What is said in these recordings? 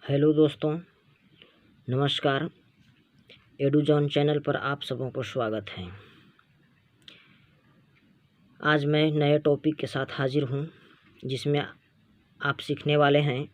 Hello दोस्तों, नमस्कार। एडुजॉन channel पर आप सबों को स्वागत है। आज मैं नए टॉपिक के साथ हाजिर हूँ, जिसमें आप सीखने वाले हैं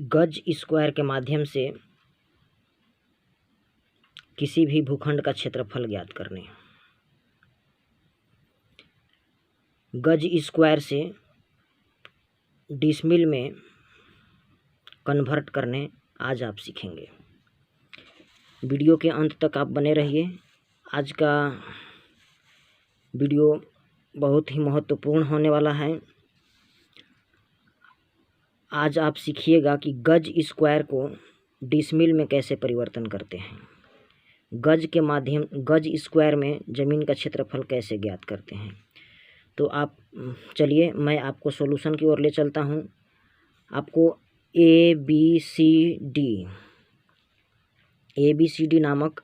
गज स्क्वायर के माध्यम से किसी भी भूखंड का क्षेत्रफल ज्ञात करने। गज स्क्वायर से डिसमिल में कन्वर्ट करने आज आप सीखेंगे। वीडियो के अंत तक आप बने रहिए। आज का वीडियो बहुत ही महत्वपूर्ण होने वाला है। आज आप सीखिएगा कि गज स्क्वायर को डिसमिल में कैसे परिवर्तन करते हैं। गज स्क्वायर में ज़मीन का क्षेत्रफल कैसे ज्ञात करते हैं। तो आप चलिए, मैं आपको सॉल्यूशन की ओर ले चलता हूं। आपको ABCD नामक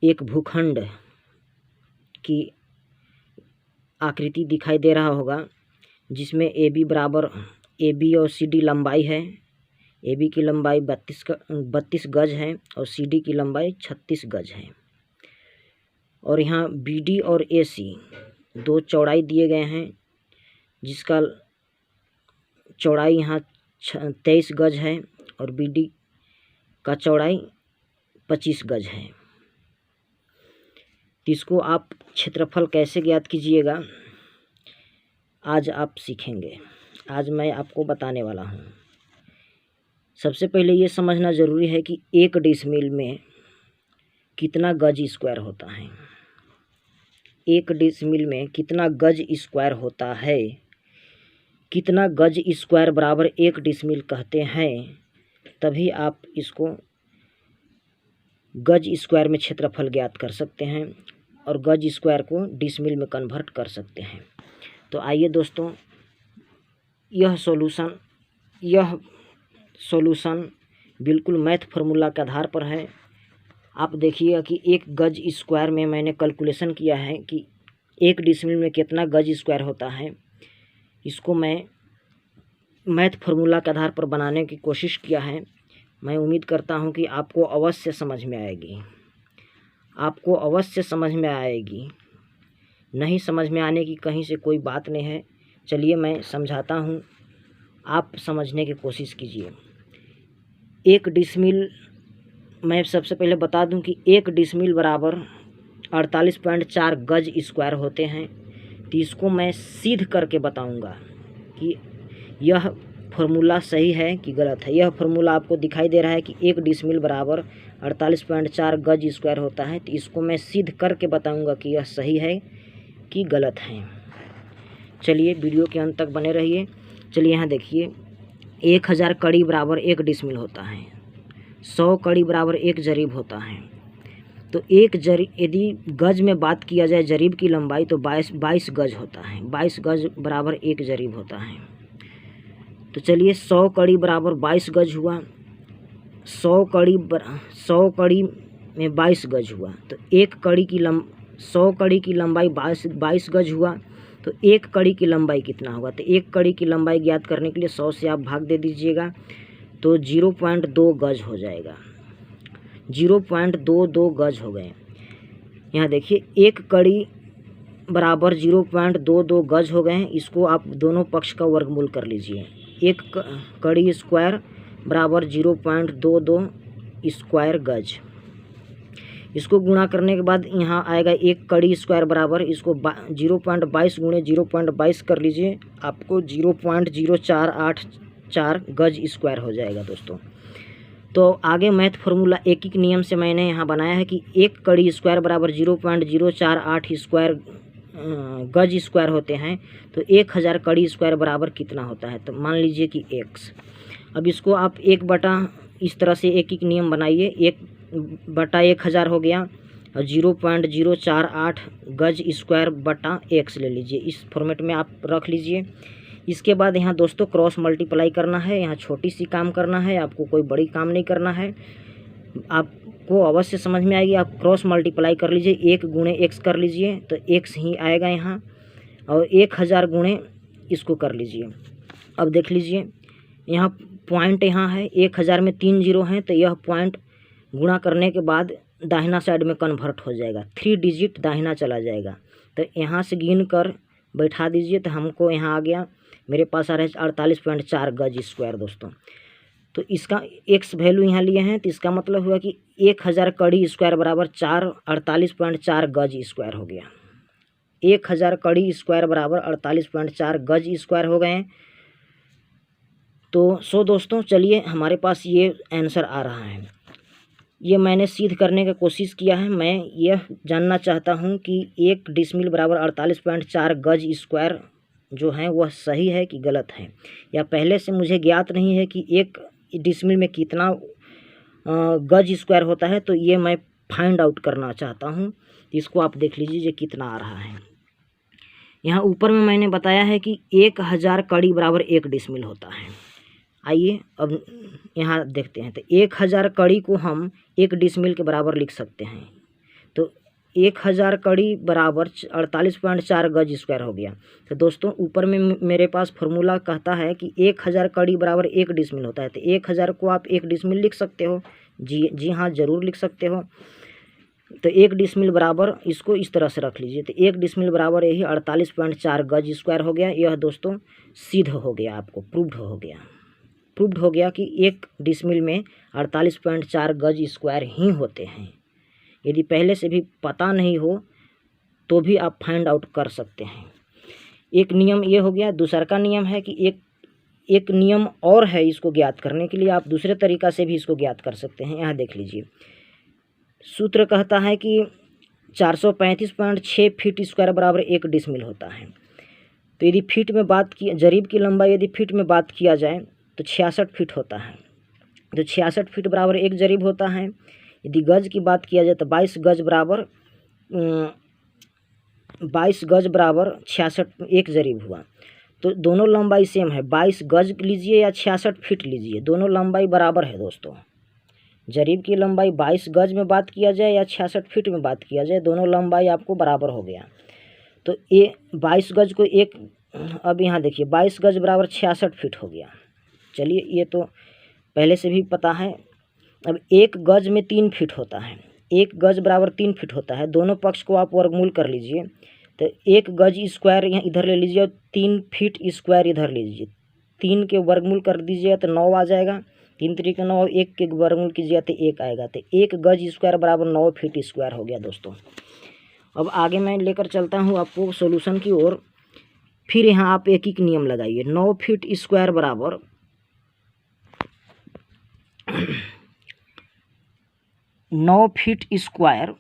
एक भूखंड की आकृति दिखाई दे रहा होगा, जिसमें AB और CD लंबाई है। AB की लंबाई 32 गज है और CD की लंबाई 36 गज है। और यहाँ BD और AC दो चौड़ाई दिए गए हैं, जिसका चौड़ाई यहाँ 23 गज है और BD का चौड़ाई 25 गज है। तो इसको आप क्षेत्रफल कैसे ज्ञात कीजिएगा, आज आप सीखेंगे। आज मैं आपको बताने वाला हूँ। सबसे पहले ये समझना ज़रूरी है कि एक डिसमिल में कितना गज स्क्वायर होता है। एक डिसमिल में कितना गज स्क्वायर होता है, कितना गज स्क्वायर बराबर एक डिसमिल कहते हैं, तभी आप इसको गज स्क्वायर में क्षेत्रफल ज्ञात कर सकते हैं और गज स्क्वायर को डिसमिल में कन्वर्ट कर सकते हैं। तो आइए दोस्तों, यह सॉल्यूशन बिल्कुल मैथ फार्मूला के आधार पर है। आप देखिएगा कि एक गज स्क्वायर में मैंने कैलकुलेशन किया है कि एक डिसमिल में कितना गज स्क्वायर होता है। इसको मैं मैथ फार्मूला के आधार पर बनाने की कोशिश किया है। मैं उम्मीद करता हूं कि आपको अवश्य समझ में आएगी। नहीं समझ में आने की कहीं से कोई बात नहीं है। चलिए मैं समझाता हूं, आप समझने की कोशिश कीजिए। एक डिसमिल, मैं सबसे पहले बता दूं कि एक डिसमिल बराबर 48.4 गज स्क्वायर होते हैं। तो इसको मैं सिद्ध करके बताऊंगा कि यह फार्मूला सही है कि गलत है। यह फार्मूला आपको दिखाई दे रहा है कि एक डिसमिल बराबर 48.4 गज स्क्वायर होता है। तो इसको मैं सिद्ध करके बताऊंगा कि यह सही है कि गलत है। चलिए वीडियो के अंत तक बने रहिए। चलिए यहाँ देखिए, 1000 कड़ी बराबर एक डिसमिल होता है। 100 कड़ी बराबर एक जरीब होता है। तो यदि गज में बात किया जाए जरीब की लंबाई, तो 22 गज होता है। 22 गज बराबर एक जरीब होता है। तो चलिए 100 कड़ी बराबर 22 गज हुआ। 100 कड़ी में 22 गज हुआ। तो 100 कड़ी की लंबाई 22 गज हुआ। तो एक कड़ी की लंबाई कितना होगा। तो एक कड़ी की लंबाई ज्ञात करने के लिए 100 से आप भाग दे दीजिएगा, तो 0.2 गज हो जाएगा। 0.22 गज हो गए। यहाँ देखिए, एक कड़ी बराबर 0.22 गज हो गए हैं। इसको आप दोनों पक्ष का वर्गमूल कर लीजिए। एक कड़ी स्क्वायर बराबर 0.22 स्क्वायर गज। इसको गुणा करने के बाद यहाँ आएगा एक कड़ी स्क्वायर बराबर, इसको 0.22 गुणे 0.22 कर लीजिए, आपको 0.0484 गज स्क्वायर हो जाएगा दोस्तों। तो आगे मैथ फार्मूला एक नियम से मैंने यहाँ बनाया है कि एक कड़ी स्क्वायर बराबर 0.048 स्क्वायर गज स्क्वायर होते हैं। तो 1000 कड़ी स्क्वायर बराबर कितना होता है। तो मान लीजिए कि x। अब इसको आप 1/, इस तरह से एक नियम बनाइए। 1/1000 हो गया और 0.048 गज स्क्वायर बटा x ले लीजिए। इस फॉर्मेट में आप रख लीजिए। इसके बाद यहाँ दोस्तों क्रॉस मल्टीप्लाई करना है। यहाँ छोटी सी काम करना है, आपको कोई बड़ी काम नहीं करना है। आपको अवश्य समझ में आएगी। आप क्रॉस मल्टीप्लाई कर लीजिए, 1 गुणे x कर लीजिए, तो x ही आएगा यहाँ। और 1000 गुणे इसको कर लीजिए। अब देख लीजिए, यहाँ पॉइंट यहाँ है, 1000 में 3 जीरो हैं, तो यह पॉइंट गुणा करने के बाद दाहिना साइड में कन्वर्ट हो जाएगा, 3 डिजिट दाहिना चला जाएगा। तो यहाँ से गिन कर बैठा दीजिए, तो हमको यहाँ आ गया, मेरे पास आ रहा है 48.4 गज स्क्वायर दोस्तों। तो इसका एक्स वैल्यू यहाँ लिए हैं, तो इसका मतलब हुआ कि 1000 कड़ी स्क्वायर बराबर 48.4 गज स्क्वायर हो गया। 1000 कड़ी स्क्वायर बराबर 48.4 गज स्क्वायर हो गए। तो दोस्तों चलिए, हमारे पास ये आंसर आ रहा है। ये मैंने सिद्ध करने की कोशिश किया है। मैं यह जानना चाहता हूँ कि 1 डिसमिल बराबर 48.4 गज स्क्वायर जो है वह सही है कि गलत है, या पहले से मुझे ज्ञात नहीं है कि 1 डिसमिल में कितना गज स्क्वायर होता है। तो ये मैं फाइंड आउट करना चाहता हूँ। इसको आप देख लीजिए कितना आ रहा है। यहाँ ऊपर में मैंने बताया है कि 1000 कड़ी बराबर 1 डिसमिल होता है। आइए अब यहाँ देखते हैं। तो 1000 कड़ी को हम 1 डिसमिल के बराबर लिख सकते हैं। तो 1000 कड़ी बराबर 48.4 गज स्क्वायर हो गया। तो दोस्तों ऊपर में मेरे पास फार्मूला कहता है कि 1000 कड़ी बराबर 1 डिसमिल होता है। तो 1000 को आप 1 डिसमिल लिख सकते हो। जी हाँ, ज़रूर लिख सकते हो। तो 1 डिसमिल बराबर, इसको इस तरह से रख लीजिए। तो 1 डिसमिल बराबर यही 48.4 गज स्क्वायर हो गया। यह दोस्तों सिद्ध हो गया, आपको प्रूव्ड हो गया कि 1 डिसमिल में 48.4 गज स्क्वायर ही होते हैं। यदि पहले से भी पता नहीं हो तो भी आप फाइंड आउट कर सकते हैं। एक नियम ये हो गया। दूसरा का नियम है कि एक नियम और है, इसको ज्ञात करने के लिए आप दूसरे तरीक़ा से भी इसको ज्ञात कर सकते हैं। यहाँ देख लीजिए, सूत्र कहता है कि 435.6 फीट स्क्वायर बराबर 1 डिसमिल होता है। तो यदि फीट में बात की, जरीब की लंबाई यदि फीट में बात किया जाए तो 66 फीट होता है। तो 66 फीट बराबर 1 जरीब होता है। यदि गज की बात किया जाए तो 22 गज बराबर 66 1 जरीब हुआ। तो दोनों लंबाई सेम है। 22 गज लीजिए या 66 फीट लीजिए, दोनों लंबाई बराबर है दोस्तों। जरीब की लंबाई 22 गज में बात किया जाए या 66 फीट में बात किया जाए, दोनों लंबाई आपको बराबर हो गया। तो ये 22 गज को एक, अब यहाँ देखिए 22 गज बराबर 66 फीट हो गया। चलिए, ये तो पहले से भी पता है। अब 1 गज में 3 फीट होता है। 1 गज बराबर 3 फीट होता है। दोनों पक्ष को आप वर्गमूल कर लीजिए। तो 1 गज स्क्वायर यहाँ इधर ले लीजिए और 3 फीट स्क्वायर इधर ले लीजिए। 3 के वर्गमूल कर दीजिए तो 9 आ जाएगा। 3 तरीके 9, 1 के वर्गमूल कीजिए तो 1 आएगा। तो 1 गज स्क्वायर बराबर 9 फीट स्क्वायर हो गया दोस्तों। अब आगे मैं लेकर चलता हूँ आपको सोल्यूशन की ओर। फिर यहाँ आप एक नियम लगाइए। 9 फीट स्क्वायर बराबर 9 फीट स्क्वायर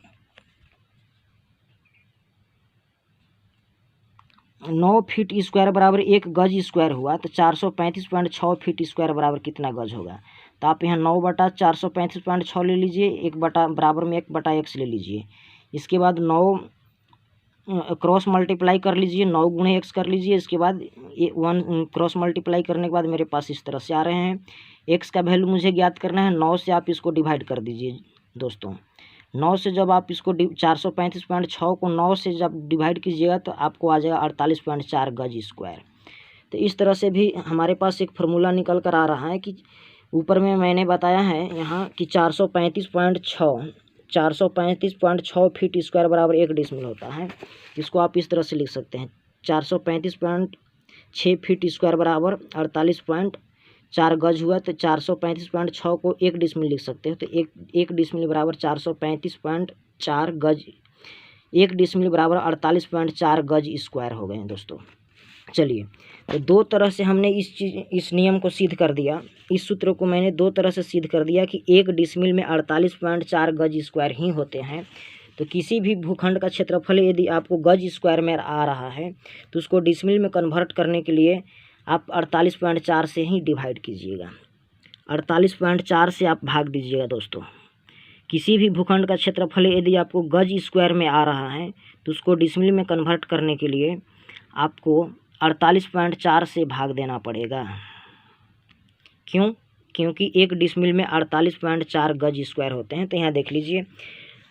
9 फीट स्क्वायर बराबर 1 गज स्क्वायर हुआ। तो 435.6 फीट स्क्वायर बराबर कितना गज होगा। तो आप यहाँ 9/435.6 ले लीजिए, 1 बटा बराबर में 1/x ले लीजिए। इसके बाद 9 क्रॉस मल्टीप्लाई कर लीजिए, 9 गुणे x कर लीजिए। इसके बाद 1 क्रॉस मल्टीप्लाई करने के बाद मेरे पास इस तरह से आ रहे हैं। x का वैल्यू मुझे ज्ञात करना है। 9 से आप इसको डिवाइड कर दीजिए दोस्तों। 9 से जब आप इसको 435.6 को 9 से जब डिवाइड कीजिएगा तो आपको आ जाएगा 48.4 गज स्क्वायर। तो इस तरह से भी हमारे पास एक फार्मूला निकल कर आ रहा है कि ऊपर में मैंने बताया है यहाँ कि 435.6 फीट स्क्वायर बराबर 1 डिसमिल होता है। इसको आप इस तरह से लिख सकते हैं। 435.6 फीट स्क्वायर बराबर 48.4 गज हुआ। तो 435.6 को 1 डिसमिल लिख सकते हो। तो एक डिसमिल बराबर 435.4 गज, 1 डिसमिल बराबर 48.4 गज स्क्वायर हो गए हैं दोस्तों। चलिए, तो 2 तरह से हमने इस नियम को सिद्ध कर दिया। इस सूत्र को मैंने 2 तरह से सिद्ध कर दिया कि 1 डिसमिल में 48.4 गज स्क्वायर ही होते हैं। तो किसी भी भूखंड का क्षेत्रफल यदि आपको गज स्क्वायर में आ रहा है तो उसको डिसमिल में कन्वर्ट करने के लिए आप 48.4 से ही डिवाइड कीजिएगा। 48.4 से आप भाग दीजिएगा दोस्तों। किसी भी भूखंड का क्षेत्रफल यदि आपको गज स्क्वायर में आ रहा है तो उसको डिसमिल में कन्वर्ट करने के लिए आपको 48.4 से भाग देना पड़ेगा। क्यों? क्योंकि 1 डिसमिल में 48.4 गज स्क्वायर होते हैं। तो यहाँ देख लीजिए,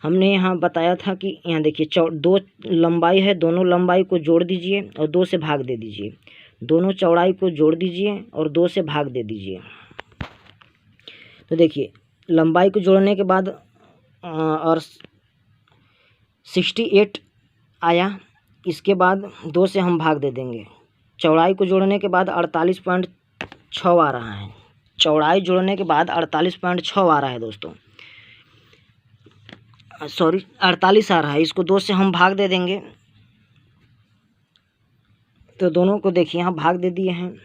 हमने यहाँ बताया था कि यहाँ देखिए 2 लंबाई है, दोनों लंबाई को जोड़ दीजिए और 2 से भाग दे दीजिए। दोनों चौड़ाई को जोड़ दीजिए और 2 से भाग दे दीजिए। तो देखिए लंबाई को जोड़ने के बाद और 68 आया, इसके बाद 2 से हम भाग दे देंगे। चौड़ाई को जोड़ने के बाद 48.6 आ रहा है। चौड़ाई जोड़ने के बाद 48.6 आ रहा है दोस्तों, सॉरी 48 आ रहा है। इसको 2 से हम भाग दे देंगे। तो दोनों को देखिए यहाँ भाग दे दिए हैं।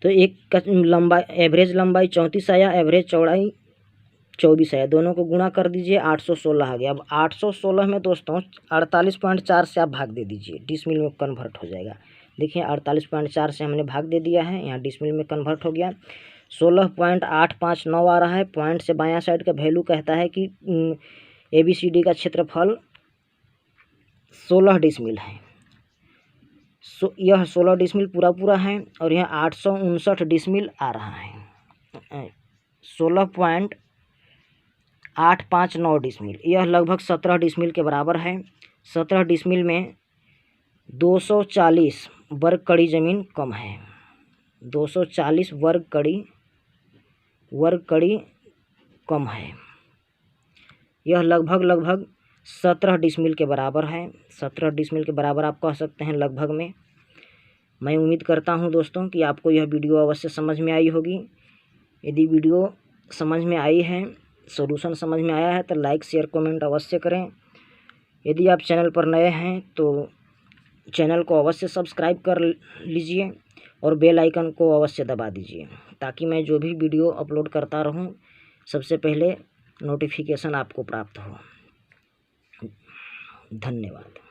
तो एक का लंबाई एवरेज लंबाई 34 आया, एवरेज चौड़ाई 24 आया। दोनों को गुणा कर दीजिए, 816 आ गया। अब 816 में दोस्तों 48.4 से आप भाग दे दीजिए, डिसमिल में कन्वर्ट हो जाएगा। देखिए 48.4 से हमने भाग दे दिया है, यहाँ डिसमिल में कन्वर्ट हो गया। 16.859 आ रहा है। पॉइंट से बायां साइड का वैल्यू कहता है कि ABCD का क्षेत्रफल 16 डिसमिल है। यह 16 डिसमिल पूरा है और यह 859 डिसमिल आ रहा है। 16.859 डिसमिल, यह लगभग 17 डिसमिल के बराबर है। 17 डिसमिल में 240 वर्ग कड़ी ज़मीन कम है। 240 वर्ग कड़ी कम है। यह लगभग 17 डिसमिल के बराबर है। 17 डिसमिल के बराबर आप कह सकते हैं लगभग में। मैं उम्मीद करता हूं दोस्तों कि आपको यह वीडियो अवश्य समझ में आई होगी। यदि वीडियो समझ में आई है, सॉल्यूशन समझ में आया है तो लाइक शेयर कमेंट अवश्य करें। यदि आप चैनल पर नए हैं तो चैनल को अवश्य सब्सक्राइब कर लीजिए और बेल आइकन को अवश्य दबा दीजिए, ताकि मैं जो भी वीडियो अपलोड करता रहूं सबसे पहले नोटिफिकेशन आपको प्राप्त हो। धन्यवाद।